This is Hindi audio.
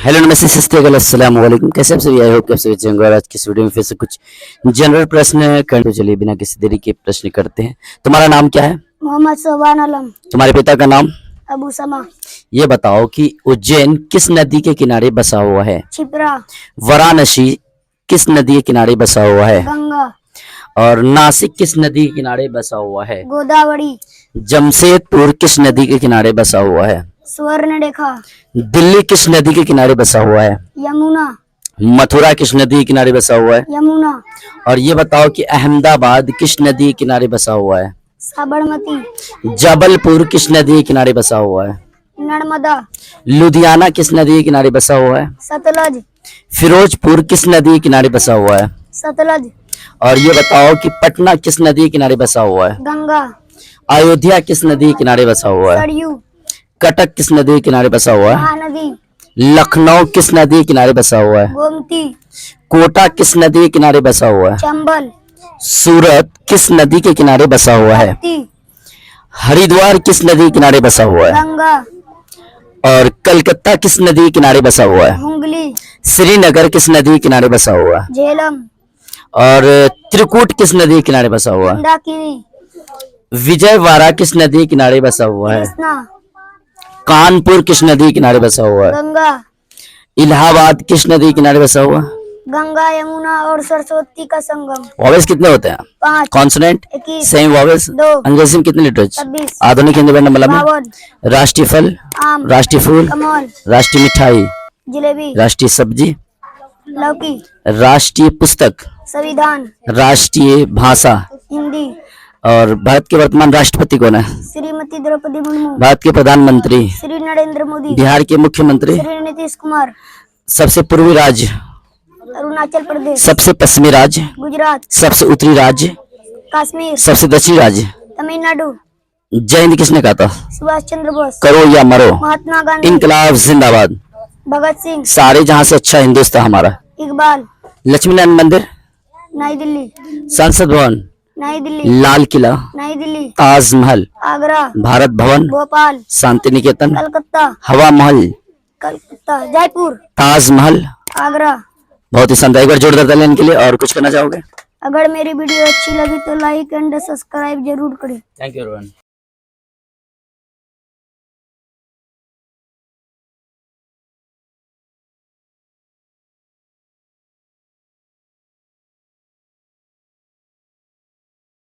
हेलो नमस्ते सस्ते अस्सलाम वालेकुम। कैसे आप सभी? आई होप कि आप सभी अच्छे होंगे। और आज की इस वीडियो में फिर से कुछ जनरल प्रश्न करते, तो चलिए बिना किसी देरी के प्रश्न करते हैं। तुम्हारा नाम क्या है? मोहम्मद सोबान आलम। तुम्हारे पिता का नाम? अबू समा। ये बताओ कि उज्जैन किस नदी के किनारे बसा हुआ है? छिपरा। वाराणसी किस नदी के किनारे बसा हुआ है? गंगा। और नासिक किस नदी के किनारे बसा हुआ है? गोदावरी। जमशेदपुर किस नदी के किनारे बसा हुआ है? स्वर्णरेखा। दिल्ली किस नदी के किनारे बसा हुआ है? यमुना। मथुरा किस नदी के किनारे बसा हुआ है? यमुना। और ये बताओ कि अहमदाबाद किस नदी के किनारे बसा हुआ है? साबरमती। जबलपुर किस नदी के किनारे बसा हुआ है? नर्मदा। लुधियाना किस नदी के किनारे बसा हुआ है? सतलज। फिरोजपुर किस नदी के किनारे बसा हुआ है? सतलज। और ये बताओ कि पटना किस नदी के किनारे बसा हुआ है? गंगा। अयोध्या किस नदी के किनारे बसा हुआ है? सरयू। कटक किस नदी के किनारे बसा हुआ है? महानदी। लखनऊ किस नदी के किनारे बसा हुआ है? गोमती। कोटा किस नदी के किनारे बसा हुआ है? चंबल। सूरत किस नदी के किनारे बसा हुआ है? तप्ती। हरिद्वार किस नदी के किनारे बसा हुआ है? गंगा। और कलकत्ता किस नदी के किनारे बसा हुआ है? हुंगली। श्रीनगर किस नदी के किनारे बसा हुआ है? झेलम। और त्रिकूट किस नदी के किनारे बसा हुआ है? मंदाकिनी। विजयवाड़ा किस नदी के किनारे बसा हुआ है? कृष्णा। कानपुर किस नदी के किनारे बसा हुआ है? गंगा। इलाहाबाद किस नदी के किनारे बसा हुआ है? गंगा यमुना और सरस्वती का संगम। वॉवेल्स कितने होते हैं? 5। कॉन्सोनेंट? 21। Semi vowels? 2। अंग्रेजी में कितने लिटरेचर? 26। आधुनिक हिंदी वर्णमाला में? 52। राष्ट्रीय फल? आम। राष्ट्रीय फूल? कमल। राष्ट्रीय मिठाई? जलेबी। राष्ट्रीय सब्जी? लौकी। राष्ट्रीय पुस्तक? संविधान। राष्ट्रीय भाषा? हिंदी। और भारत के वर्तमान राष्ट्रपति कौन है? श्रीमती द्रौपदी मुर्मू। भारत के प्रधानमंत्री? श्री नरेंद्र मोदी। बिहार के मुख्यमंत्री? श्री नीतीश कुमार। सबसे पूर्वी राज्य? अरुणाचल प्रदेश। सबसे पश्चिमी राज्य? गुजरात। सबसे उत्तरी राज्य? कश्मीर। सबसे दक्षिणी राज्य? तमिलनाडु। जय हिंद किसने कहा था? सुभाष चंद्र बोस। करो या मरो, महात्मा गांधी। इनकलाब जिंदाबाद। भगत सिंह। सारे जहां से अच्छा हिंदुस्तान हमारा। इकबाल। लक्ष्मी नारायण मंदिर? नई दिल्ली। संसद भवन? नई दिल्ली। लाल किला? नई दिल्ली। ताजमहल? आगरा। भारत भवन? भोपाल। शांति निकेतन? कलकत्ता। हवा महल? कलकत्ता। जयपुर। ताजमहल? आगरा। बहुत ही शानदार। एक बार जोरदार तालियां इनके लिए। और कुछ करना चाहोगे? अगर मेरी वीडियो अच्छी लगी तो लाइक एंड सब्सक्राइब जरूर करें। Thank you everyone.